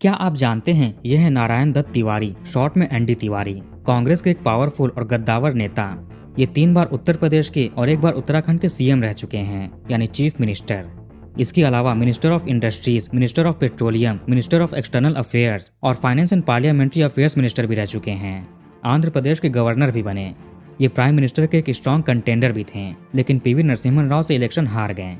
क्या आप जानते हैं यह है नारायण दत्त तिवारी, शॉर्ट में एनडी तिवारी, कांग्रेस के एक पावरफुल और गद्दावर नेता। ये 3 बार उत्तर प्रदेश के और 1 बार उत्तराखंड के सीएम रह चुके हैं, यानी चीफ मिनिस्टर। इसके अलावा minister of industries, minister of petroleum, minister of external affairs और finance and parliamentary affairs minister भी रह चुके हैं। आंध्र प्रदेश के गवर्नर भी बने। ये प्राइम मिनिस्टर के एक स्ट्रॉन्ग कंटेंडर भी थे, लेकिन पीवी नरसिम्हा राव से इलेक्शन हार गए।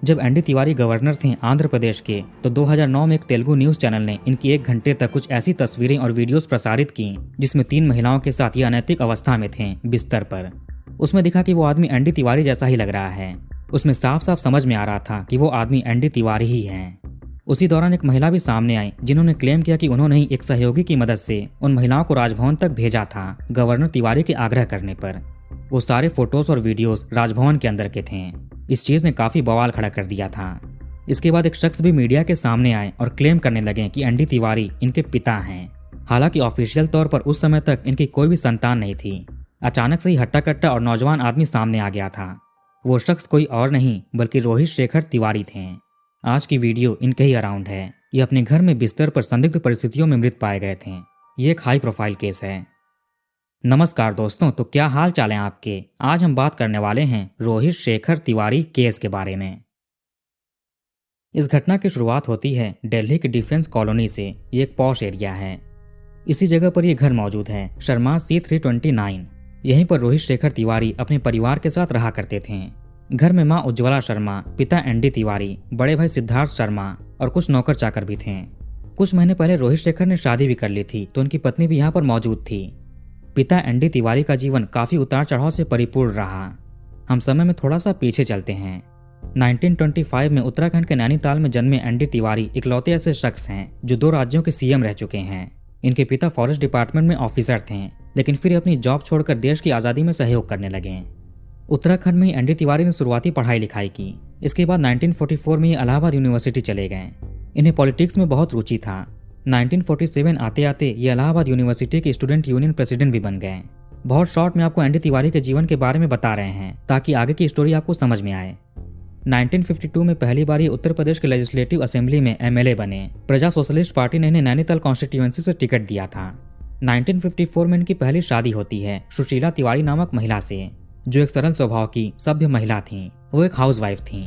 जब एनडी तिवारी गवर्नर थे आंध्र प्रदेश के, तो 2009 में एक तेलुगु न्यूज चैनल ने इनकी 1 घंटे तक कुछ ऐसी तस्वीरें और वीडियोस प्रसारित की जिसमें 3 महिलाओं के साथ ये अनैतिक अवस्था में थे बिस्तर पर। उसमें दिखा कि वो आदमी एनडी तिवारी जैसा ही लग रहा है। उसमें साफ साफ समझ में आ रहा था कि वो आदमी एनडी तिवारी ही है। उसी दौरान एक महिला भी सामने आई जिन्होंने क्लेम किया कि उन्होंने ही एक सहयोगी की मदद से उन महिलाओं को राजभवन तक भेजा था गवर्नर तिवारी के आग्रह करने पर। वो सारे फोटोज और वीडियोस राजभवन के अंदर के थे। इस चीज ने काफी बवाल खड़ा कर दिया था। इसके बाद एक शख्स भी मीडिया के सामने आए और क्लेम करने लगे कि एनडी तिवारी इनके पिता हैं। हालांकि ऑफिशियल तौर पर उस समय तक इनकी कोई भी संतान नहीं थी। अचानक से ही हट्टा कट्टा और नौजवान आदमी सामने आ गया था। वो शख्स कोई और नहीं बल्कि रोहित शेखर तिवारी थे। आज की वीडियो इनके ही अराउंड है। ये अपने घर में बिस्तर पर संदिग्ध परिस्थितियों में मृत पाए गए थे। ये एक हाई प्रोफाइल केस है। नमस्कार दोस्तों, तो क्या हाल चाल है आपके। आज हम बात करने वाले हैं रोहित शेखर तिवारी केस के बारे में। इस घटना की शुरुआत होती है दिल्ली के डिफेंस कॉलोनी से। ये एक पॉश एरिया है। इसी जगह पर यह घर मौजूद है, शर्मा C329। यहीं पर रोहित शेखर तिवारी अपने परिवार के साथ रहा करते थे। घर में माँ उज्ज्वला शर्मा, पिता एनडी तिवारी, बड़े भाई सिद्धार्थ शर्मा और कुछ नौकर चाकर भी थे। कुछ महीने पहले रोहित शेखर ने शादी भी कर ली थी, तो उनकी पत्नी भी यहाँ पर मौजूद थी। पिता एनडी तिवारी का जीवन काफी उतार चढ़ाव से परिपूर्ण रहा। हम समय में थोड़ा सा पीछे चलते हैं। 1925 में उत्तराखंड के नैनीताल में जन्मे एनडी तिवारी इकलौते ऐसे शख्स हैं जो 2 राज्यों के सीएम रह चुके हैं। इनके पिता फॉरेस्ट डिपार्टमेंट में ऑफिसर थे, लेकिन फिर अपनी जॉब छोड़कर देश की आज़ादी में सहयोग करने लगे। उत्तराखंड में ही एनडी तिवारी ने शुरुआती पढ़ाई लिखाई की। इसके बाद 1944 में ये इलाहाबाद यूनिवर्सिटी चले गए। इन्हें पॉलिटिक्स में बहुत रुचि था। 1947 आते आते ये इलाहाबाद यूनिवर्सिटी के स्टूडेंट यूनियन प्रेसिडेंट भी बन गए। बहुत शॉर्ट में आपको एनडी तिवारी के जीवन के बारे में बता रहे हैं ताकि आगे की स्टोरी आपको समझ में आए। 1952 में पहली बार ये उत्तर प्रदेश के लेजिस्लेटिव असेंबली में एमएलए बने। प्रजा सोशलिस्ट पार्टी ने इन्हें नैनीताल कॉन्स्टिट्यूएंसी से टिकट दिया था। 1954 में इनकी पहली शादी होती है सुशीला तिवारी नामक महिला से, जो एक सरल स्वभाव की सभ्य महिला थी। वो एक हाउसवाइफ थी।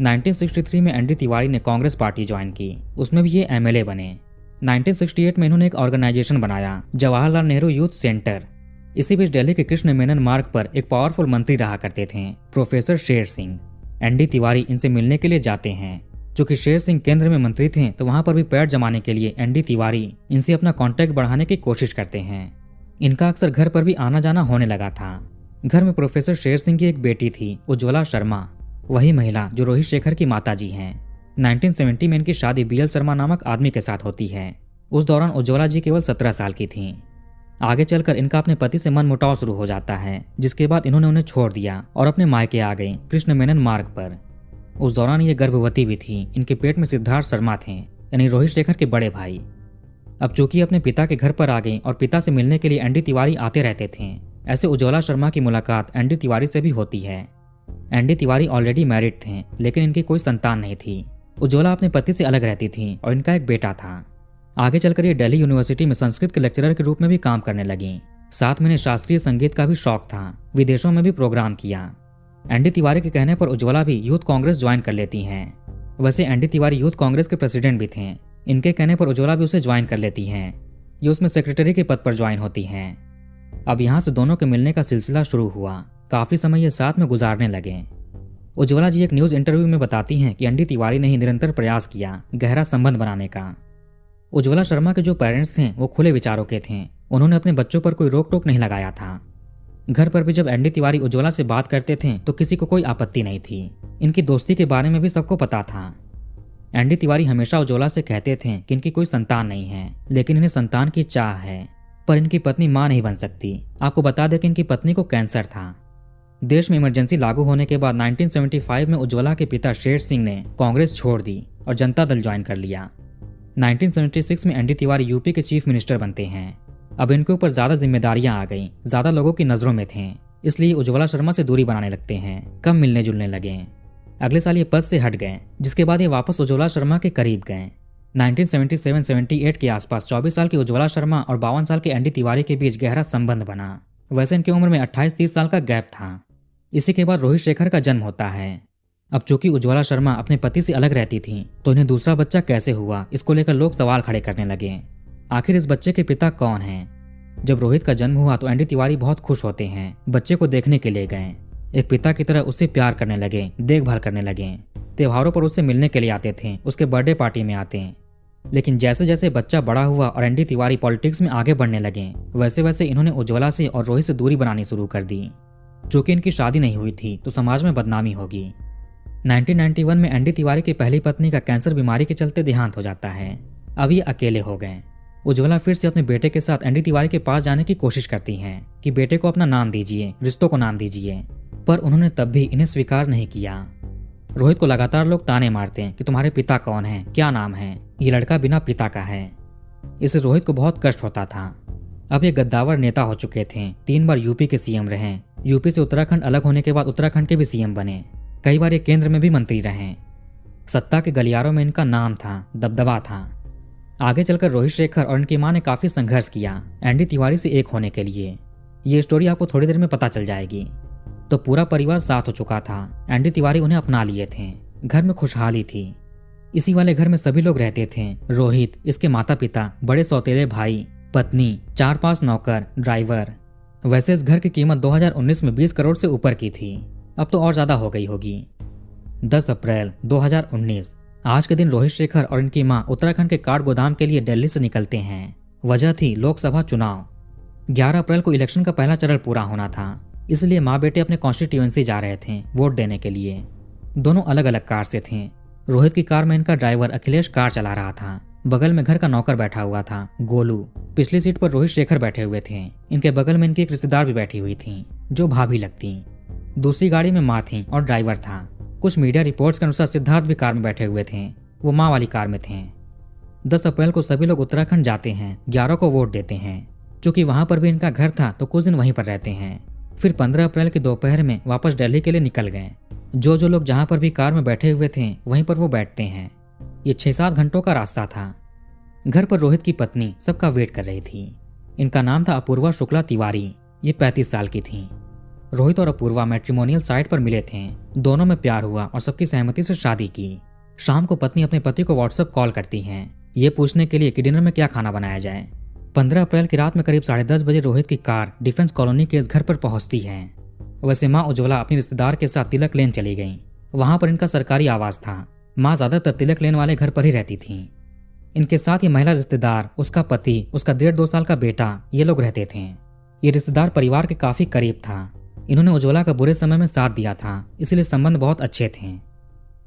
1963 में एनडी तिवारी ने कांग्रेस पार्टी ज्वाइन की, उसमें भी ये एमएलए बने। 1968 में इन्होंने एक ऑर्गेनाइजेशन बनाया, जवाहरलाल नेहरू यूथ सेंटर। इसी बीच दिल्ली के कृष्ण मेनन मार्ग पर एक पावरफुल मंत्री रहा करते थे, प्रोफेसर शेर सिंह। एनडी तिवारी इनसे मिलने के लिए जाते हैं। चूंकि शेर सिंह केंद्र में मंत्री थे, तो वहां पर भी पैर जमाने के लिए एनडी तिवारी इनसे अपना कॉन्टैक्ट बढ़ाने की कोशिश करते हैं। इनका अक्सर घर पर भी आना जाना होने लगा था। घर में प्रोफेसर शेर सिंह की एक बेटी थी, उज्ज्वला शर्मा, वही महिला जो रोहित शेखर की माताजी हैं। 1970 में इनकी शादी बीएल शर्मा नामक आदमी के साथ होती है। उस दौरान उज्ज्वला जी केवल 17 साल की थीं। आगे चलकर इनका अपने पति से मनमुटाव शुरू हो जाता है, जिसके बाद इन्होंने उन्हें छोड़ दिया और अपने मायके आ गई कृष्ण मेनन मार्ग पर। उस दौरान ये गर्भवती भी थी। इनके पेट में सिद्धार्थ शर्मा थे, यानी रोहित शेखर के बड़े भाई। अब चूंकि अपने पिता के घर पर आ गई और पिता से मिलने के लिए एनडी तिवारी आते रहते थे, ऐसे उज्ज्वला शर्मा की मुलाकात एनडी तिवारी से भी होती है। एनडी तिवारी ऑलरेडी मैरिड थे, लेकिन इनकी कोई संतान नहीं थी। उज्ज्वला अपने पति से अलग रहती थी और इनका एक बेटा था। आगे चलकर ये दिल्ली यूनिवर्सिटी में संस्कृत के लेक्चरर के रूप में भी काम करने लगी। साथ में इन्हें शास्त्रीय संगीत का भी शौक था। विदेशों में भी प्रोग्राम किया। एनडी तिवारी के कहने पर उज्ज्वला भी यूथ कांग्रेस ज्वाइन कर लेती हैं। वैसे एनडी तिवारी यूथ कांग्रेस के प्रेसिडेंट भी थे। इनके कहने पर उज्ज्वला भी उसे ज्वाइन कर लेती हैं। ये उसमें सेक्रेटरी के पद पर ज्वाइन होती हैं। अब यहाँ से दोनों के मिलने का सिलसिला शुरू हुआ। काफी समय ये साथ में गुजारने लगे। उज्ज्वला जी एक न्यूज इंटरव्यू में बताती हैं कि एनडी तिवारी ने ही निरंतर प्रयास किया गहरा संबंध बनाने का। उज्ज्वला शर्मा के जो पेरेंट्स थे वो खुले विचारों के थे। उन्होंने अपने बच्चों पर कोई रोक टोक नहीं लगाया था। घर पर भी जब एनडी तिवारी उज्ज्वला से बात करते थे तो किसी को कोई आपत्ति नहीं थी। इनकी दोस्ती के बारे में भी सबको पता था। एनडी तिवारी हमेशा उज्ज्वला से कहते थे कि इनकी कोई संतान नहीं है, लेकिन इन्हें संतान की चाह है, पर इनकी पत्नी मां नहीं बन सकती। आपको बता दें कि इनकी पत्नी को कैंसर था। देश में इमरजेंसी लागू होने के बाद 1975 में उज्ज्वला के पिता शेर सिंह ने कांग्रेस छोड़ दी और जनता दल ज्वाइन कर लिया। 1976 में एनडी तिवारी यूपी के चीफ मिनिस्टर बनते हैं। अब इनके ऊपर ज्यादा जिम्मेदारियां आ गईं, ज्यादा लोगों की नजरों में थे, इसलिए उज्ज्वला शर्मा से दूरी बनाने लगते हैं, कम मिलने जुलने लगे। अगले साल ये पद से हट गए, जिसके बाद ये वापस उज्ज्वला शर्मा के करीब गए। 1977-78 के आसपास 24 साल की उज्ज्वला शर्मा और 52 साल के एनडी तिवारी के बीच गहरा संबंध बना। वैसे इनकी उम्र में 28-30 साल का गैप था। इसी के बाद रोहित शेखर का जन्म होता है। अब चूंकि उज्ज्वला शर्मा अपने पति से अलग रहती थी तो इन्हें दूसरा बच्चा कैसे हुआ, इसको लेकर लोग सवाल खड़े करने लगे। आखिर इस बच्चे के पिता कौन हैं? जब रोहित का जन्म हुआ तो एनडी तिवारी बहुत खुश होते हैं, बच्चे को देखने के लिए गए। एक पिता की तरह उससे प्यार करने लगे, देखभाल करने लगे। त्योहारों पर उससे मिलने के लिए आते थे, उसके बर्थडे पार्टी में आते। लेकिन जैसे जैसे बच्चा बड़ा हुआ और एनडी तिवारी पॉलिटिक्स में आगे बढ़ने लगे, वैसे वैसे इन्होंने उज्ज्वला से और रोहित से दूरी बनानी शुरू कर दी। चूंकि इनकी शादी नहीं हुई थी तो समाज में बदनामी होगी। 1991 में एनडी तिवारी की पहली पत्नी का कैंसर बीमारी के चलते देहांत हो जाता है। अब ये अकेले हो गए। उज्ज्वला फिर से अपने बेटे के साथ एनडी तिवारी के पास जाने की कोशिश करती हैं कि बेटे को अपना नाम दीजिए, रिश्तों को नाम दीजिए, पर उन्होंने तब भी इन्हें स्वीकार नहीं किया। रोहित को लगातार लोग ताने मारते हैं कि तुम्हारे पिता कौन हैं, क्या नाम है, ये लड़का बिना पिता का है। इससे रोहित को बहुत कष्ट होता था। अब ये गद्दावर नेता हो चुके थे, 3 बार यूपी के सीएम रहे। यूपी से उत्तराखंड अलग होने के बाद उत्तराखंड के भी सीएम बने। कई बार ये केंद्र में भी मंत्री रहे। सत्ता के गलियारों में इनका नाम था, दबदबा था। आगे चलकर रोहित शेखर और इनकी मां ने काफी संघर्ष किया एनडी तिवारी से एक होने के लिए। ये स्टोरी आपको थोड़ी देर में पता चल जाएगी। तो पूरा परिवार साथ हो चुका था। एनडी तिवारी उन्हें अपना लिए थे। घर में खुशहाली थी। इसी वाले घर में सभी लोग रहते थे। रोहित, इसके माता पिता, बड़े सौतेले भाई, पत्नी, 4-5 नौकर, ड्राइवर। वैसे इस घर की कीमत 2019 में 20 करोड़ से ऊपर की थी। अब तो और ज्यादा हो गई होगी। 10 अप्रैल 2019 आज के दिन रोहित शेखर और इनकी मां उत्तराखंड के काठ गोदाम के लिए दिल्ली से निकलते हैं। वजह थी लोकसभा चुनाव। 11 अप्रैल को इलेक्शन का पहला चरण पूरा होना था, इसलिए माँ बेटे अपने कॉन्स्टिट्यूएंसी जा रहे थे वोट देने के लिए। दोनों अलग अलग कार से थे। रोहित की कार में इनका ड्राइवर अखिलेश कार चला रहा था। बगल में घर का नौकर बैठा हुआ था, गोलू। पिछली सीट पर रोहित शेखर बैठे हुए थे। इनके बगल में इनकी एक रिश्तेदार भी बैठी हुई थी, जो भाभी लगती। दूसरी गाड़ी में माँ थी और ड्राइवर था। कुछ मीडिया रिपोर्ट्स के अनुसार सिद्धार्थ भी कार में बैठे हुए थे, वो माँ वाली कार में थे। 10 अप्रैल को सभी लोग उत्तराखंड जाते हैं। 11 को वोट देते हैं। चूंकि वहां पर भी इनका घर था तो कुछ दिन वहीं पर रहते हैं। फिर 15 अप्रैल की दोपहर में वापस दिल्ली के लिए निकल गए। जो लोग जहां पर भी कार में बैठे हुए थे वहीं पर वो बैठते हैं। ये 6-7 घंटों का रास्ता था। घर पर रोहित की पत्नी सबका वेट कर रही थी। इनका नाम था अपूर्वा शुक्ला तिवारी। ये 35 साल की थी। रोहित और अपूर्वा मैट्रिमोनियल साइट पर मिले थे। दोनों में प्यार हुआ और सबकी सहमति से शादी की। शाम को पत्नी अपने पति को व्हाट्सएप कॉल करती हैं, ये पूछने के लिए कि डिनर में क्या खाना बनाया जाए। 15 अप्रैल की रात में करीब 10:30 बजे रोहित की कार डिफेंस कॉलोनी के इस घर पर पहुंचती है। वैसे माँ उज्ज्वला अपनी रिश्तेदार के साथ तिलक लेन चली गईं। वहां पर इनका सरकारी आवास था। माँ ज्यादातर तिलक लेन वाले घर पर ही रहती थी। इनके साथ ये महिला रिश्तेदार, उसका पति, उसका 1.5-2 साल का बेटा, ये लोग रहते थे। ये रिश्तेदार परिवार के काफी करीब था। इन्होंने उज्ज्वला का बुरे समय में साथ दिया था, इसलिए संबंध बहुत अच्छे थे।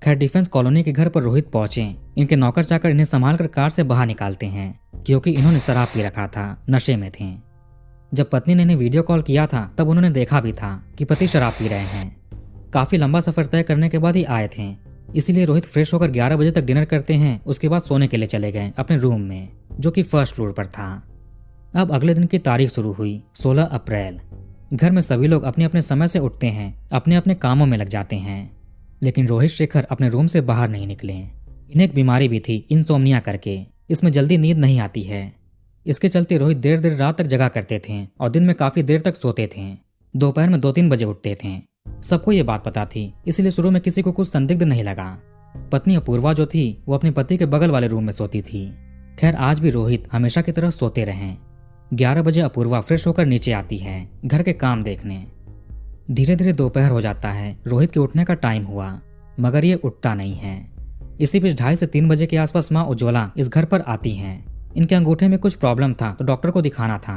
खैर डिफेंस कॉलोनी के घर पर रोहित पहुंचे। इनके नौकर चाकर इन्हें संभाल कर कार से बाहर निकालते हैं, क्योंकि इन्होंने शराब पी रखा था, नशे में थे। जब पत्नी ने इन्हें वीडियो कॉल किया था तब उन्होंने देखा भी था कि पति शराब पी रहे हैं। काफी लंबा सफर तय करने के बाद ही आए थे, इसीलिए रोहित फ्रेश होकर 11 बजे तक डिनर करते हैं। उसके बाद सोने के लिए चले गए अपने रूम में, जो कि फर्स्ट फ्लोर पर था। अब अगले दिन की तारीख शुरू हुई, 16 अप्रैल। घर में सभी लोग अपने अपने समय से उठते हैं, अपने अपने कामों में लग जाते हैं। लेकिन रोहित शेखर अपने रूम से बाहर नहीं निकले। इन्हें एक बीमारी भी थी, इंसोम्निया करके। इसमें जल्दी नींद नहीं आती है। इसके चलते रोहित देर देर रात तक जगा करते थे और दिन में काफी देर तक सोते थे। दोपहर में 2-3 बजे उठते थे। सबको ये बात पता थी, इसलिए शुरू में किसी को कुछ संदिग्ध नहीं लगा। पत्नी अपूर्वा जो थी वो अपने पति के बगल वाले रूम में सोती थी। खैर आज भी रोहित हमेशा की तरह सोते रहे। 11 बजे अपूर्वा फ्रेश होकर नीचे आती है घर के काम देखने। धीरे धीरे दोपहर हो जाता है। रोहित के उठने का टाइम हुआ, मगर ये उठता नहीं है। इसी बीच 2:30 से 3 बजे के आसपास माँ उज्ज्वला इस घर पर आती हैं। इनके अंगूठे में कुछ प्रॉब्लम था तो डॉक्टर को दिखाना था।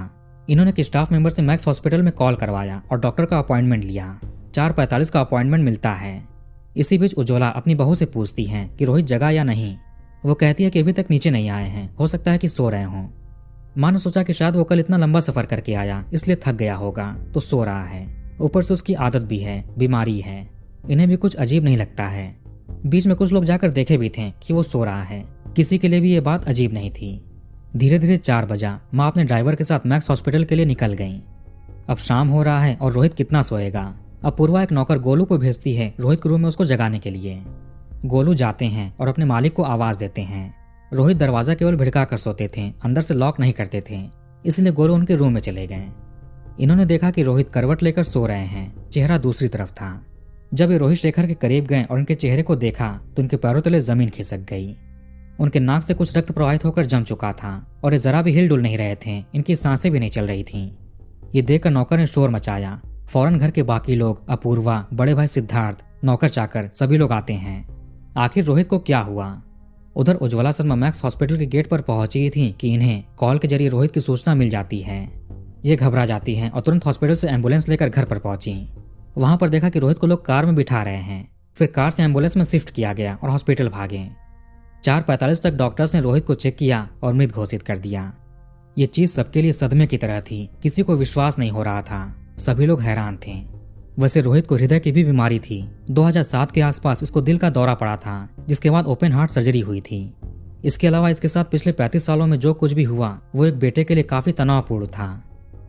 इन्होंने एक स्टाफ मेंबर से मैक्स हॉस्पिटल में कॉल करवाया और डॉक्टर का अपॉइंटमेंट लिया। 4:45 का अपॉइंटमेंट मिलता है। इसी बीच उज्ज्वला अपनी बहू से पूछती हैं कि रोहित जगा या नहीं। वो कहती है कि अभी तक नीचे नहीं आए हैं, हो सकता है कि सो रहे हों। माँ ने सोचा कि शायद वो कल इतना लंबा सफर करके आया, इसलिए थक गया होगा तो सो रहा है। ऊपर से उसकी आदत भी है, बीमारी है। इन्हें भी कुछ अजीब नहीं लगता है। बीच में कुछ लोग जाकर देखे भी थे कि वो सो रहा है। किसी के लिए भी ये बात अजीब नहीं थी। धीरे धीरे 4 बजा। माँ अपने ड्राइवर के साथ मैक्स हॉस्पिटल के लिए निकल गईं। अब शाम हो रहा है और रोहित कितना सोएगा। अपूर्वा एक नौकर गोलू को भेजती है रोहित के रूम में उसको जगाने के लिए। गोलू जाते हैं और अपने मालिक को आवाज देते हैं। रोहित दरवाजा केवल भिड़का कर सोते थे, अंदर से लॉक नहीं करते थे, इसलिए गोलू उनके रूम में चले गए। इन्होंने देखा कि रोहित करवट लेकर सो रहे हैं, चेहरा दूसरी तरफ था। जब ये रोहित शेखर के करीब गए और उनके चेहरे को देखा तो उनके पैरों तले जमीन खिसक गई। उनके नाक से कुछ रक्त प्रवाहित होकर जम चुका था और ये जरा भी हिल डुल नहीं रहे थे, इनकी सांसें भी नहीं चल रही थीं। ये देखकर नौकर ने शोर मचाया। फौरन घर के बाकी लोग, अपूर्वा, बड़े भाई सिद्धार्थ, नौकर चाकर सभी लोग आते हैं। आखिर रोहित को क्या हुआ? उधर उज्ज्वला शर्मा मैक्स हॉस्पिटल के गेट पर पहुंची थी कि इन्हें कॉल के जरिए रोहित की सूचना मिल जाती है। ये घबरा जाती हैं और तुरंत हॉस्पिटल से एम्बुलेंस लेकर घर पर पहुंची। वहां पर देखा कि रोहित को लोग कार में बिठा रहे हैं। फिर कार से एम्बुलेंस में शिफ्ट किया गया और हॉस्पिटल भागे। 4:45 तक डॉक्टर्स ने रोहित को चेक किया और मृत घोषित कर दिया। ये चीज सबके लिए सदमे की तरह थी, किसी को विश्वास नहीं हो रहा था, सभी लोग हैरान थे। वैसे रोहित को हृदय की भी बीमारी थी। 2007 के आसपास इसको दिल का दौरा पड़ा था, जिसके बाद ओपन हार्ट सर्जरी हुई थी। इसके अलावा इसके साथ पिछले 35 सालों में जो कुछ भी हुआ वो एक बेटे के लिए काफी तनावपूर्ण था।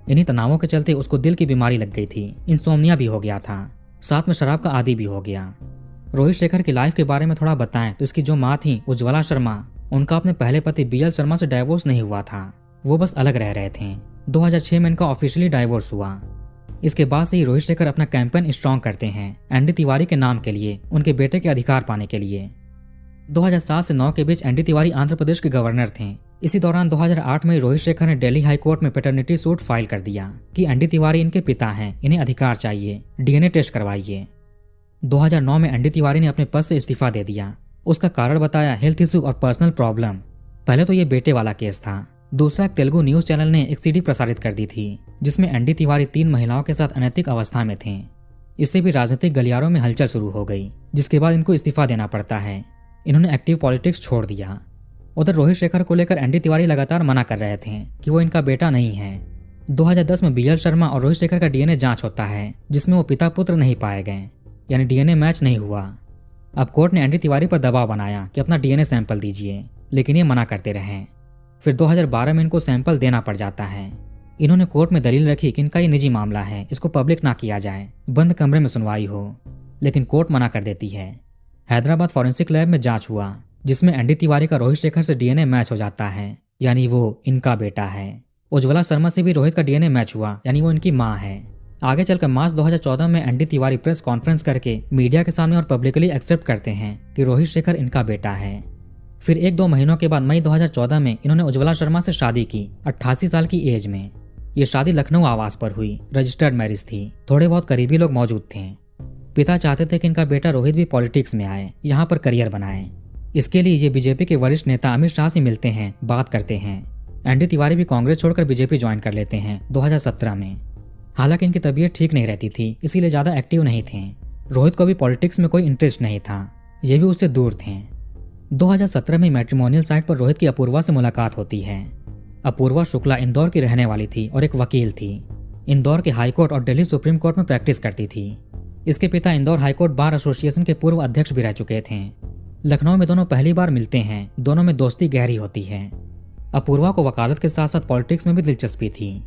इन्हीं तनावों के चलते उसको दिल की बीमारी लग गई थी, इंसोम्निया भी हो गया था, साथ में शराब का आदी भी हो गया। रोहित शेखर की लाइफ के बारे में थोड़ा बताएं तो इसकी जो माँ थी उज्ज्वला शर्मा, उनका अपने पहले पति BL शर्मा से डाइवोर्स नहीं हुआ था, वो बस अलग रह रहे थे। 2006 में इनका ऑफिशियली डाइवोर्स हुआ। इसके बाद से ही रोहित शेखर अपना कैंपेन स्ट्रॉन्ग करते हैं एनडी तिवारी के नाम के लिए, उनके बेटे के अधिकार पाने के लिए। 2007 से 9 के बीच एनडी तिवारी आंध्र प्रदेश के गवर्नर थे। इसी दौरान 2008 में रोहित शेखर ने दिल्ली हाई कोर्ट में पैटर्निटी सूट फाइल कर दिया कि एनडी तिवारी इनके पिता हैं, इन्हें अधिकार चाहिए, DNA टेस्ट करवाइए। 2009 में एनडी तिवारी ने अपने पद से इस्तीफा दे दिया। उसका कारण बताया हेल्थ इशू और पर्सनल प्रॉब्लम। पहले तो ये बेटे वाला केस था। दूसरा, एक तेलुगु न्यूज चैनल ने एक CD प्रसारित कर दी थी जिसमें एनडी तिवारी 3 महिलाओं के साथ अनैतिक अवस्था में थे। इससे भी राजनीतिक गलियारों में हलचल शुरू हो गई, जिसके बाद इनको इस्तीफा देना पड़ता है। इन्होंने एक्टिव पॉलिटिक्स छोड़ दिया। उधर रोहित शेखर को लेकर एनडी तिवारी लगातार मना कर रहे थे कि वो इनका बेटा नहीं है। 2010 में BL शर्मा और रोहित शेखर का DNA जांच होता है, जिसमें वो पिता पुत्र नहीं पाए गए, यानी DNA मैच नहीं हुआ। अब कोर्ट ने एनडी तिवारी पर दबाव बनाया कि अपना DNA सैंपल दीजिए, लेकिन ये मना करते रहे। फिर 2012 में इनको सैंपल देना पड़ जाता है। इन्होंने कोर्ट में दलील रखी कि इनका ये निजी मामला है, इसको पब्लिक ना किया जाए, बंद कमरे में सुनवाई हो, लेकिन कोर्ट मना कर देती है। हैदराबाद फॉरेंसिक लैब में जांच हुआ, जिसमें एनडी तिवारी का रोहित शेखर से DNA मैच हो जाता है, यानी वो इनका बेटा है। उज्ज्वला शर्मा से भी रोहित का DNA मैच हुआ, यानी वो इनकी माँ है। आगे चलकर मार्च 2014 में एनडी तिवारी प्रेस कॉन्फ्रेंस करके मीडिया के सामने और पब्लिकली एक्सेप्ट करते हैं कि रोहित शेखर इनका बेटा है। फिर 1-2 महीनों के बाद मई 2014 में इन्होंने उज्ज्वला शर्मा से शादी की, 88 साल की एज में। ये शादी लखनऊ आवास पर हुई, रजिस्टर्ड मैरिज थी। थोड़े बहुत करीबी लोग मौजूद थे। पिता चाहते थे कि इनका बेटा रोहित भी पॉलिटिक्स में आए, यहाँ पर करियर बनाए। इसके लिए ये बीजेपी के वरिष्ठ नेता अमित शाह से मिलते हैं, बात करते हैं। एनडी तिवारी भी कांग्रेस छोड़कर बीजेपी ज्वाइन कर लेते हैं 2017 में। हालांकि इनकी तबीयत ठीक नहीं रहती थी, इसीलिए ज्यादा एक्टिव नहीं थे। रोहित को भी पॉलिटिक्स में कोई इंटरेस्ट नहीं था, ये भी उससे दूर थे। 2017 में मैट्रिमोनियल साइट पर रोहित की अपूर्वा से मुलाकात होती है। अपूर्वा शुक्ला इंदौर की रहने वाली थी और एक वकील थी। इंदौर के हाई कोर्ट और दिल्ली सुप्रीम कोर्ट में प्रैक्टिस करती थी। इसके पिता Indore high court bar association के पूर्व अध्यक्ष भी रह चुके थे। लखनऊ में दोनों पहली बार मिलते हैं, दोनों में दोस्ती गहरी होती है। अपूर्वा को वकालत के साथ साथ पॉलिटिक्स में भी दिलचस्पी थी।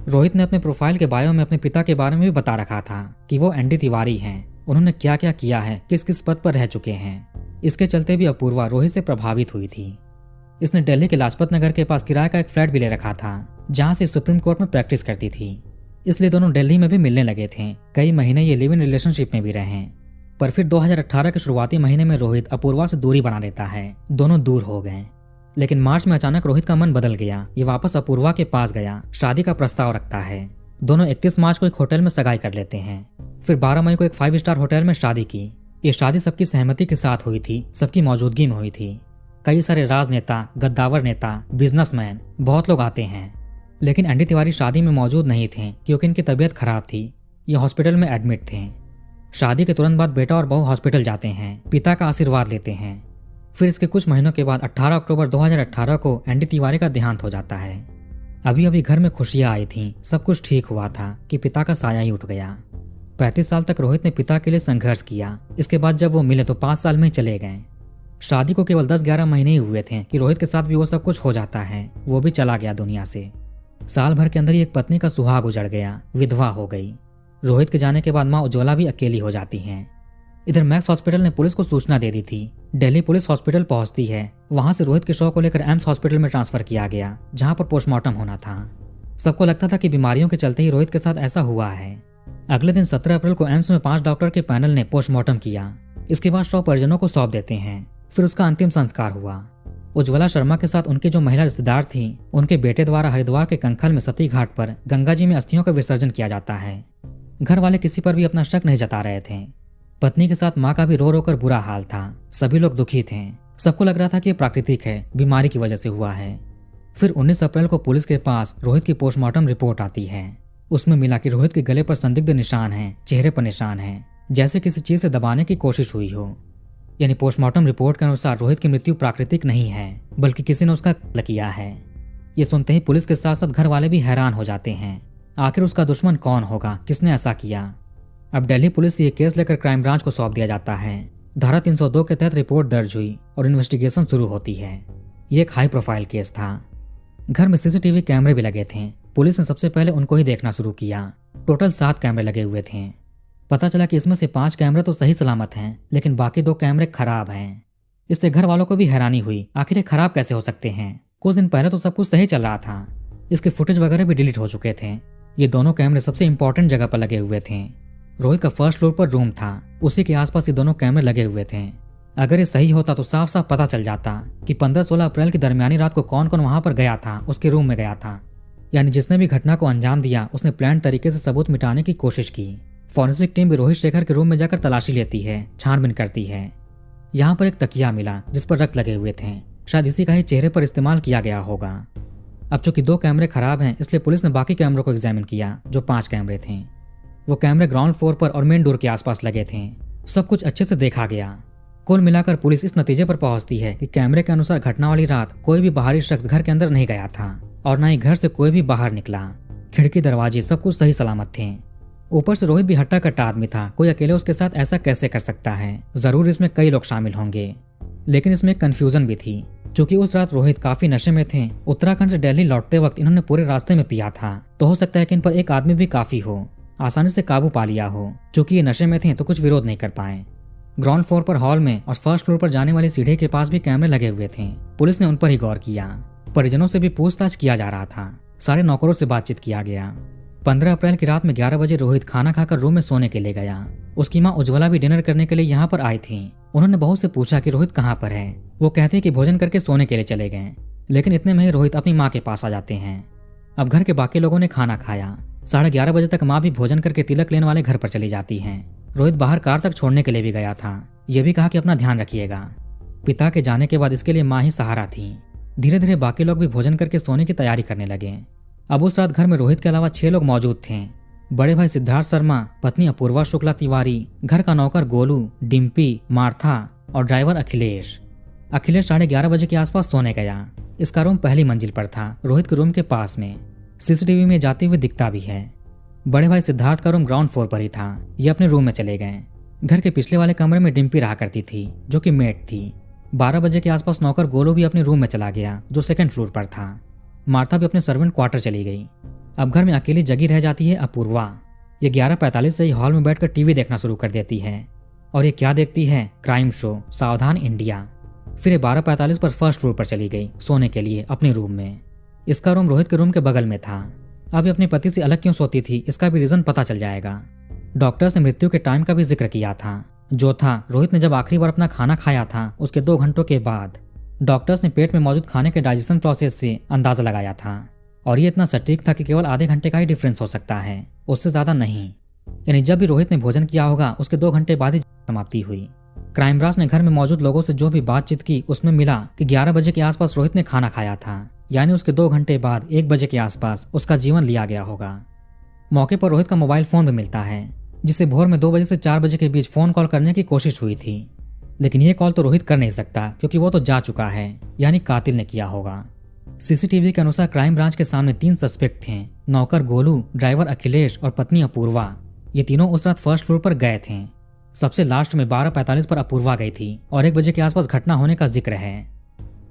रोहित ने अपने प्रोफाइल के बायो में अपने पिता के बारे में भी बता रखा था कि वो एनडी तिवारी हैं, उन्होंने क्या क्या किया है, किस किस पद पर रह चुके हैं। इसके चलते भी अपूर्वा रोहित से प्रभावित हुई थी। इसने दिल्ली के लाजपत नगर के पास किराए का एक फ्लैट भी ले रखा था, जहां से सुप्रीम कोर्ट में प्रैक्टिस करती थी। इसलिए दोनों दिल्ली में भी मिलने लगे थे। कई महीने ये लिव इन रिलेशनशिप में भी रहे। पर फिर 2018 के शुरुआती महीने में रोहित अपूर्वा से दूरी बना लेता है, दोनों दूर हो गए। लेकिन मार्च में अचानक रोहित का मन बदल गया। ये वापस अपूर्वा के पास गया, शादी का प्रस्ताव रखता है। दोनों 31 मार्च को एक होटल में सगाई कर लेते हैं। फिर 12 मई को एक 5 स्टार होटल में शादी की। ये शादी सबकी सहमति के साथ हुई थी, सबकी मौजूदगी में हुई थी। कई सारे राजनेता, गद्दावर नेता, बिजनेसमैन, बहुत लोग आते हैं। लेकिन एनडी तिवारी शादी में मौजूद नहीं थे क्योंकि इनकी तबीयत खराब थी। ये हॉस्पिटल में एडमिट थे। शादी के तुरंत बाद बेटा और बहू हॉस्पिटल जाते हैं, पिता का आशीर्वाद लेते हैं। फिर इसके कुछ महीनों के बाद 18 अक्टूबर 2018 को एनडी तिवारी का देहांत हो जाता है। अभी अभी घर में खुशियां आई थीं, सब कुछ ठीक हुआ था कि पिता का साया ही उठ गया। 35 साल तक रोहित ने पिता के लिए संघर्ष किया। इसके बाद जब वो मिले तो 5 साल में ही चले गए। शादी को केवल 10-11 महीने ही हुए थे कि रोहित के साथ भी वो सब कुछ हो जाता है। वो भी चला गया दुनिया से। साल भर के अंदर ही एक पत्नी का सुहाग उजड़ गया, विधवा हो गई। रोहित के जाने के बाद माँ उज्ज्वला भी अकेली हो जाती हैं। इधर मैक्स हॉस्पिटल ने पुलिस को सूचना दे दी थी। दिल्ली पुलिस हॉस्पिटल पहुंचती है। वहां से रोहित के शव को लेकर एम्स हॉस्पिटल में ट्रांसफर किया गया, जहां पर पोस्टमार्टम होना था। सबको लगता था कि बीमारियों के चलते ही रोहित के साथ ऐसा हुआ है। अगले दिन 17 अप्रैल को एम्स में 5 डॉक्टर के पैनल ने पोस्टमार्टम किया। इसके बाद शव परिजनों को सौंप देते हैं। फिर उसका अंतिम संस्कार हुआ। उज्ज्वला शर्मा के साथ उनकी जो महिला रिश्तेदार थी, उनके बेटे द्वारा हरिद्वार के कंखल में सती घाट पर गंगा जी में अस्थियों का विसर्जन किया जाता है। घर वाले किसी पर भी अपना शक नहीं जता रहे थे। पत्नी के साथ माँ का भी रो रो कर बुरा हाल था। सभी लोग दुखी थे। सबको लग रहा था कि ये प्राकृतिक है, बीमारी की वजह से हुआ है। फिर 19 अप्रैल को पुलिस के पास रोहित की पोस्टमार्टम रिपोर्ट आती है। उसमें मिला कि रोहित के गले पर संदिग्ध निशान हैं, चेहरे पर निशान हैं, जैसे किसी चीज से दबाने की कोशिश हुई हो। यानी पोस्टमार्टम रिपोर्ट के अनुसार रोहित की मृत्यु प्राकृतिक नहीं है, बल्कि किसी ने उसका कत्ल किया है। ये सुनते ही पुलिस के साथ साथ घर वाले भी हैरान हो जाते हैं। आखिर उसका दुश्मन कौन होगा, किसने ऐसा किया। अब दिल्ली पुलिस से ये केस लेकर क्राइम ब्रांच को सौंप दिया जाता है। धारा 302 के तहत रिपोर्ट दर्ज हुई और इन्वेस्टिगेशन शुरू होती है। ये एक हाई प्रोफाइल केस था। घर में सीसीटीवी कैमरे भी लगे थे। पुलिस ने सबसे पहले उनको ही देखना शुरू किया। टोटल 7 कैमरे लगे हुए थे। पता चला कि इसमें से 5 कैमरे तो सही सलामत हैं, लेकिन बाकी 2 कैमरे खराब हैं। इससे घर वालों को भी हैरानी हुई, आखिर ये खराब कैसे हो सकते हैं। कुछ दिन पहले तो सब कुछ सही चल रहा था। इसके फुटेज वगैरह भी डिलीट हो चुके थे। ये दोनों कैमरे सबसे इंपॉर्टेंट जगह पर लगे हुए थे। रोहित का फर्स्ट फ्लोर पर रूम था, उसी के आसपास ये दोनों कैमरे लगे हुए थे। अगर ये सही होता तो साफ साफ पता चल जाता कि 15-16 अप्रैल की दरमियानी रात को कौन कौन वहां पर गया था, उसके रूम में गया था। यानी जिसने भी घटना को अंजाम दिया, उसने प्लान तरीके से सबूत मिटाने की कोशिश की। फॉरेंसिक टीम भी रोहित शेखर के रूम में जाकर तलाशी लेती है, छानबीन करती है। यहाँ पर एक तकिया मिला जिस पर रक्त लगे हुए थे। शायद इसी का ही चेहरे पर इस्तेमाल किया गया होगा। अब चूंकि 2 कैमरे खराब हैं, इसलिए पुलिस ने बाकी कैमरों को एग्जामिन किया, जो 5 कैमरे थे। वो कैमरे ग्राउंड फ्लोर पर और मेन डोर के आसपास लगे थे। सब कुछ अच्छे से देखा गया। कुल मिलाकर पुलिस इस नतीजे पर पहुंचती है कि कैमरे के अनुसार घटना वाली रात कोई भी बाहरी शख्स घर के अंदर नहीं गया था और न ही घर से कोई भी बाहर निकला। खिड़की, दरवाजे सब कुछ सही सलामत थे। ऊपर से रोहित भी हट्टा कट्टा आदमी था। कोई अकेले उसके साथ ऐसा कैसे कर सकता है। जरूर इसमें कई लोग शामिल होंगे। लेकिन इसमें एक कंफ्यूजन भी थी। चूंकि उस रात रोहित काफी नशे में थे। उत्तराखंड से दिल्ली लौटते वक्त इन्होंने पूरे रास्ते में पिया था, तो हो सकता है कि इन पर एक आदमी भी काफी हो, आसानी से काबू पा लिया हो। चूंकि ये नशे में थे तो कुछ विरोध नहीं कर पाए। ग्राउंड फ्लोर पर हॉल में और फर्स्ट फ्लोर पर जाने वाली सीढ़ी के पास भी कैमरे लगे हुए थे। पुलिस ने उन पर ही गौर किया। परिजनों से भी पूछताछ किया जा रहा था। सारे नौकरों से बातचीत किया गया। 15 अप्रैल की रात में 11 बजे रोहित खाना खाकर रूम में सोने के लिए गया। उसकी माँ उज्ज्वला भी डिनर करने के लिए यहाँ पर आई थी। उन्होंने बहू से पूछा कि रोहित कहाँ पर है। वो कहते हैं कि भोजन करके सोने के लिए चले गए। लेकिन इतने में ही रोहित अपनी माँ के पास आ जाते हैं। अब घर के बाकी लोगों ने खाना खाया। 11:30 बजे तक माँ भी भोजन करके तिलक लेने वाले घर पर चली जाती हैं। रोहित बाहर कार तक छोड़ने के लिए भी गया था। ये भी कहा कि अपना ध्यान रखिएगा। पिता के जाने के बाद इसके लिए माँ ही सहारा थी। धीरे धीरे बाकी लोग भी भोजन करके सोने की तैयारी करने लगे। अब उस रात घर में रोहित के अलावा 6 लोग मौजूद थे। बड़े भाई सिद्धार्थ शर्मा, पत्नी अपूर्वा शुक्ला तिवारी, घर का नौकर गोलू, डिम्पी, मार्था और ड्राइवर अखिलेश। अखिलेश 11:30 बजे के आसपास सोने गया। इसका रूम पहली मंजिल पर था, रोहित के रूम के पास में। सीसीटीवी में जाते हुए दिखता भी है। बड़े भाई सिद्धार्थ का रूम ग्राउंड फ्लोर पर ही था। ये अपने रूम में चले गए। घर के पिछले वाले कमरे में डिम्पी रहा करती थी, जो कि मेट थी। 12 बजे के आसपास नौकर गोलू भी अपने रूम में चला गया, जो 2nd फ्लोर पर था। मार्था भी अपने सर्वेंट क्वार्टर चली गई। अब घर में अकेली जगी रह जाती है अपूर्वा। ये 11:45 से ही हॉल में बैठकर टीवी देखना शुरू कर देती है। और ये क्या देखती है? क्राइम शो सावधान इंडिया। फिर ये 12:45 पर फर्स्ट फ्लोर पर चली गई सोने के लिए अपने रूम में। इसका रूम रोहित के रूम के बगल में था। अब ये अपने पति से अलग क्यों सोती थी, इसका भी रीजन पता चल जाएगा। डॉक्टर्स ने मृत्यु के टाइम का भी जिक्र किया था, जो था रोहित ने जब आखिरी बार अपना खाना खाया था उसके 2 घंटों के बाद। डॉक्टर्स ने पेट में मौजूद खाने के डाइजेशन प्रोसेस से अंदाजा लगाया था। और ये इतना सटीक था कि केवल आधे घंटे का ही डिफरेंस हो सकता है, उससे ज्यादा नहीं। यानी जब भी रोहित ने भोजन किया होगा उसके 2 घंटे बाद ही समाप्ति हुई। क्राइम ब्रांच ने घर में मौजूद लोगों से जो भी बातचीत की उसमें मिला कि 11 बजे के आसपास रोहित ने खाना खाया था। यानी उसके 2 घंटे बाद 1 बजे के आसपास उसका जीवन लिया गया होगा। मौके पर रोहित का मोबाइल फोन भी मिलता है, जिसे भोर में 2 बजे से 4 बजे के बीच फोन कॉल करने की कोशिश हुई थी। लेकिन ये कॉल तो रोहित कर नहीं सकता, क्योंकि वो तो जा चुका है, यानी कातिल ने किया होगा। सीसीटीवी के अनुसार क्राइम ब्रांच के सामने 3 सस्पेक्ट थे, नौकर गोलू, ड्राइवर अखिलेश और पत्नी अपूर्वा। ये तीनों उस रात फर्स्ट फ्लोर पर गए थे। सबसे लास्ट में 12:45 पर अपूर्वा गई थी और 1 बजे के आसपास घटना होने का जिक्र है।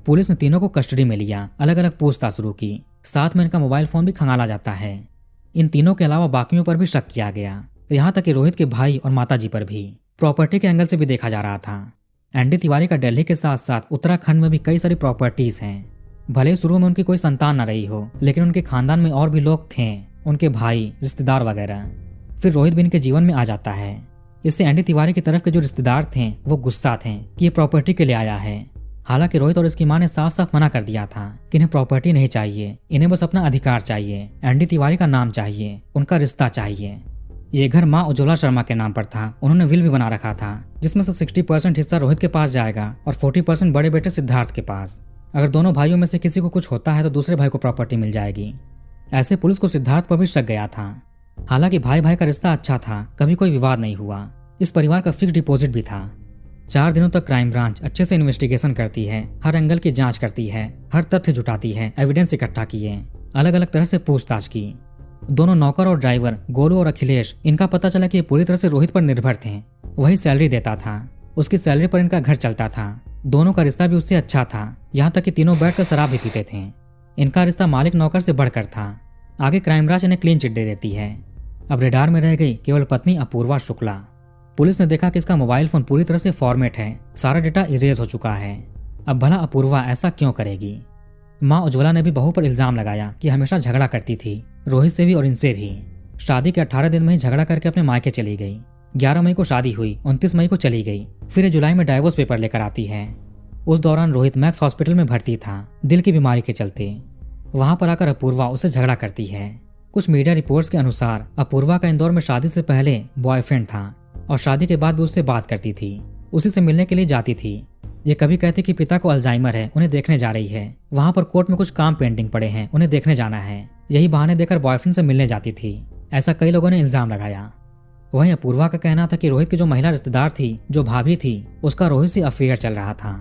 पुलिस ने तीनों को कस्टडी में लिया, अलग अलग पूछताछ शुरू की। साथ में इनका मोबाइल फोन भी खंगाला जाता है। इन तीनों के अलावा बाकियों पर भी शक किया गया, यहाँ तक कि रोहित के भाई और माताजी पर भी। प्रॉपर्टी के एंगल से भी देखा जा रहा था। एनडी तिवारी का दिल्ली के साथ साथ उत्तराखंड में भी कई सारी प्रॉपर्टीज हैं। भले शुरू में उनकी कोई संतान न रही हो, लेकिन उनके खानदान में और भी लोग थे, उनके भाई, रिश्तेदार वगैरह। फिर रोहित भी इनके जीवन में आ जाता है। इससे एनडी तिवारी की तरफ के जो रिश्तेदार थे वो गुस्सा थे कि ये प्रॉपर्टी के लिए आया है। हालांकि रोहित और इसकी मां ने साफ साफ मना कर दिया था कि इन्हें प्रॉपर्टी नहीं चाहिए, इन्हें बस अपना अधिकार चाहिए, एनडी तिवारी का नाम चाहिए, उनका रिश्ता चाहिए। ये घर मां उज्ज्वला शर्मा के नाम पर था। उन्होंने विल भी बना रखा था जिसमें से 60% हिस्सा रोहित के पास जाएगा और 40% बड़े बेटे सिद्धार्थ के पास। अगर दोनों भाइयों में से किसी को कुछ होता है तो दूसरे भाई को प्रॉपर्टी मिल जाएगी। ऐसे पुलिस को सिद्धार्थ पर भी शक गया था। हालांकि भाई भाई का रिश्ता अच्छा था, कभी कोई विवाद नहीं हुआ। इस परिवार का फिक्स डिपॉजिट भी था। 4 दिनों तक क्राइम ब्रांच अच्छे से इन्वेस्टिगेशन करती है, हर एंगल की जांच करती है, हर तथ्य जुटाती है, एविडेंस इकट्ठा किए, अलग अलग तरह से पूछताछ की। दोनों नौकर और ड्राइवर गोलू और अखिलेश, इनका पता चला कि ये पूरी तरह से रोहित पर निर्भर थे। वही सैलरी देता था, उसकी सैलरी पर इनका घर चलता था। दोनों का रिश्ता भी उससे अच्छा था, यहाँ तक कि तीनों बैठकर शराब भी पीते थे। इनका रिश्ता मालिक नौकर से बढ़कर था। आगे क्राइम ब्रांच इन्हें क्लीन चिट दे देती है। अब रेडार में रह गई केवल पत्नी अपूर्वा शुक्ला। पुलिस ने देखा कि इसका मोबाइल फोन पूरी तरह से फॉर्मेट है, सारा डेटा इरेज हो चुका है। अब भला अपूर्वा ऐसा क्यों करेगी? मां उज्ज्वला ने भी बहू पर इल्जाम लगाया कि हमेशा झगड़ा करती थी, रोहित से भी और इनसे भी। शादी के 18 दिन में ही झगड़ा करके अपने मायके चली गई। 11 मई को शादी हुई, 29 मई को चली गई। फिर जुलाई में डाइवोर्स पेपर लेकर आती है। उस दौरान रोहित मैक्स हॉस्पिटल में भर्ती था, दिल की बीमारी के चलते। वहां पर आकर अपूर्वा उससे झगड़ा करती है। कुछ मीडिया रिपोर्ट्स के अनुसार अपूर्वा का इंदौर में शादी से पहले बॉयफ्रेंड था और शादी के बाद भी उससे बात करती थी, उसी से मिलने के लिए जाती थी। ये कभी कहती कि पिता को अल्जाइमर है, उन्हें देखने जा रही है। वहां पर कोर्ट में कुछ काम पेंडिंग पड़े हैं, उन्हें देखने जाना है। यही बहाने देकर बॉयफ्रेंड से मिलने जाती थी। ऐसा कई लोगों ने इल्जाम लगाया। वहीं अपूर्वा का कहना था कि रोहित की जो महिला रिश्तेदार थी, जो भाभी थी, उसका रोहित से अफेयर चल रहा था।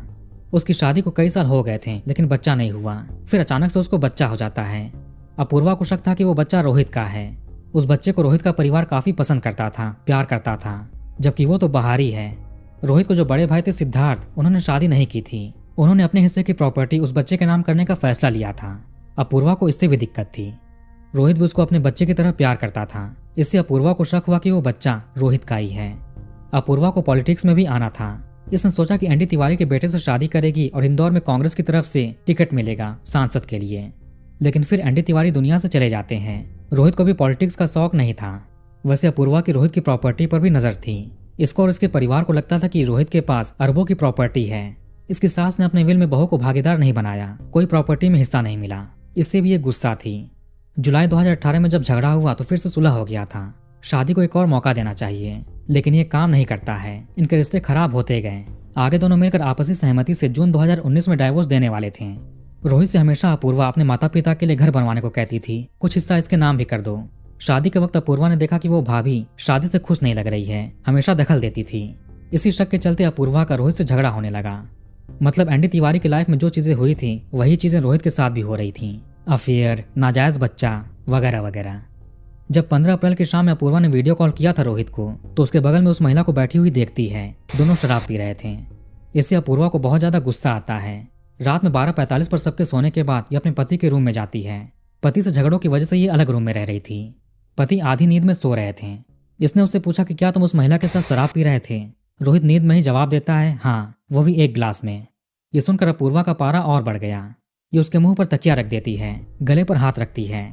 उसकी शादी को कई साल हो गए थे लेकिन बच्चा नहीं हुआ। फिर अचानक से उसको बच्चा हो जाता है। अपूर्वा को शक था कि वो बच्चा रोहित का है। उस बच्चे को रोहित का परिवार काफी पसंद करता था, प्यार करता था, जबकि वो तो बाहरी है। रोहित को जो बड़े भाई थे सिद्धार्थ, उन्होंने शादी नहीं की थी। उन्होंने अपने हिस्से की प्रॉपर्टी उस बच्चे के नाम करने का फैसला लिया था। अपूर्वा को इससे भी दिक्कत थी। रोहित भी उसको अपने बच्चे की तरह प्यार करता था। इससे अपूर्वा को शक हुआ कि वो बच्चा रोहित का ही है। अपूर्वा को पॉलिटिक्स में भी आना था। इसने सोचा कि एनडी तिवारी के बेटे से शादी करेगी और इंदौर में कांग्रेस की तरफ से टिकट मिलेगा सांसद के लिए। लेकिन फिर एनडी तिवारी दुनिया से चले जाते हैं। रोहित को भी पॉलिटिक्स का शौक नहीं था। वैसे अपूर्वा की रोहित की प्रॉपर्टी पर भी नजर थी। इसको और इसके परिवार को लगता था कि रोहित के पास अरबों की प्रॉपर्टी है। इसकी सास ने अपने विल में बहू को भागीदार नहीं बनाया, कोई प्रॉपर्टी में हिस्सा नहीं मिला। इससे भी ये गुस्सा थी। जुलाई 2018 में जब झगड़ा हुआ तो फिर से सुलह हो गया था। शादी को एक और मौका देना चाहिए, लेकिन ये काम नहीं करता है। इनके रिश्ते खराब होते गए। आगे दोनों मिलकर आपसी सहमति से जून 2019 में डाइवोर्स देने वाले थे। रोहित से हमेशा अपूर्वा अपने माता पिता के लिए घर बनवाने को कहती थी, कुछ हिस्सा इसके नाम भी कर दो। शादी के वक्त अपूर्वा ने देखा कि वो भाभी शादी से खुश नहीं लग रही है, हमेशा दखल देती थी। इसी शक के चलते अपूर्वा का रोहित से झगड़ा होने लगा। मतलब एनडी तिवारी की लाइफ में जो चीजें हुई थी वही चीजें रोहित के साथ भी हो रही थी। अफेयर, नाजायज बच्चा वगैरह वगैरह। जब 15 अप्रैल की शाम में अपूर्वा ने वीडियो कॉल किया था रोहित को, तो उसके बगल में उस महिला को बैठी हुई देखती है। दोनों शराब पी रहे थे। इससे अपूर्वा को बहुत ज्यादा गुस्सा आता है। रात में 12:45 पर सबके सोने के बाद ये अपने पति के रूम में जाती है। पति से झगड़ों की वजह से ये अलग रूम में रह रही थी। पति आधी नींद में सो रहे थे। इसने उससे पूछा कि क्या तुम उस महिला के साथ शराब पी रहे थे? रोहित नींद में ही जवाब देता है, हाँ, वो भी एक गिलास में। ये सुनकर अपूर्वा का पारा और बढ़ गया। ये उसके मुंह पर तकिया रख देती है, गले पर हाथ रखती है।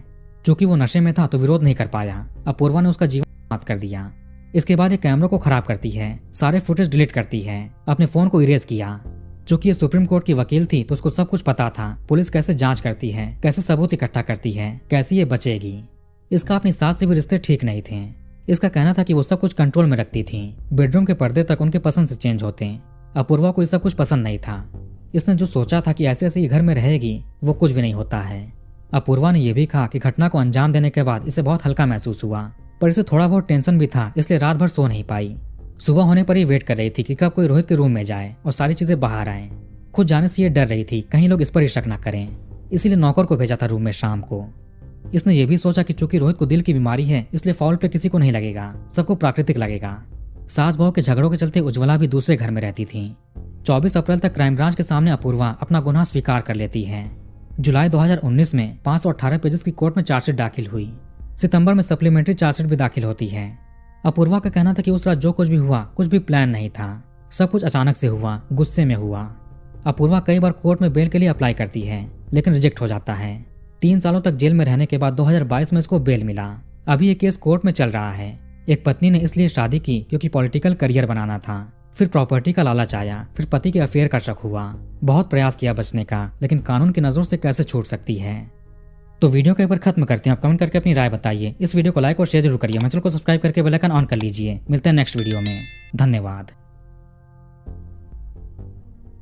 चूंकि वो नशे में था तो विरोध नहीं कर पाया। अपूर्वा ने उसका जीवन समाप्त कर दिया। इसके बाद ये कैमरों को खराब करती है, सारे फुटेज डिलीट करती है, अपने फोन को इरेज किया। चूंकि ये सुप्रीम कोर्ट की वकील थी तो उसको सब कुछ पता था, पुलिस कैसे जांच करती है, कैसे सबूत इकट्ठा करती है, कैसे ये बचेगी। इसका अपनी सास से भी रिश्ते ठीक नहीं थे। इसका कहना था कि वो सब कुछ कंट्रोल में रखती थी, बेडरूम के पर्दे तक उनके पसंद से चेंज होते। अपूर्वा को ये सब कुछ पसंद नहीं था। इसने जो सोचा था कि ऐसे ऐसे ये घर में रहेगी, वो कुछ भी नहीं होता है। अपूर्वा ने यह भी कहा कि घटना को अंजाम देने के बाद इसे बहुत हल्का महसूस हुआ, पर इसे थोड़ा बहुत टेंशन भी था, इसलिए रात भर सो नहीं पाई। सुबह होने पर ही वेट कर रही थी कि कब कोई रोहित के रूम में जाए और सारी चीजें बाहर आए। खुद जाने से ये डर रही थी कहीं लोग इस पर ही शक न करें, इसीलिए नौकर को भेजा था रूम में शाम को। इसने ये भी सोचा कि चूंकि रोहित को दिल की बीमारी है, इसलिए फाउल पे किसी को नहीं लगेगा, सबको प्राकृतिक लगेगा। सास बहू के झगड़ों के चलते उज्ज्वला भी दूसरे घर में रहती थी। 24 अप्रैल तक क्राइम ब्रांच के सामने अपूर्वा अपना गुनाह स्वीकार कर लेती है। जुलाई 2019 में 518 पेजेस की कोर्ट में चार्जशीट दाखिल हुई। सितंबर में सप्लीमेंट्री चार्जशीट भी दाखिल होती है। अपूर्वा का कहना था कि उस रात जो कुछ भी हुआ कुछ भी प्लान नहीं था, सब कुछ अचानक से हुआ, गुस्से में हुआ। अपूर्वा कई बार कोर्ट में बेल के लिए अप्लाई करती है लेकिन रिजेक्ट हो जाता है। 3 सालों तक जेल में रहने के बाद 2022 में इसको बेल मिला। अभी ये केस कोर्ट में चल रहा है। एक पत्नी ने इसलिए शादी की क्योंकि पॉलिटिकल करियर बनाना था, फिर प्रॉपर्टी का लालच आया, फिर पति के अफेयर का शक हुआ। बहुत प्रयास किया बचने का, लेकिन कानून की नजरों से कैसे छूट सकती है। तो वीडियो को एक बार खत्म करते हैं। आप कमेंट करके अपनी राय बताइए। इस वीडियो को लाइक और शेयर जरूर करिए। चैनल को सब्सक्राइब करके बेल आइकन ऑन कर लीजिए। मिलते हैं नेक्स्ट वीडियो में। धन्यवाद।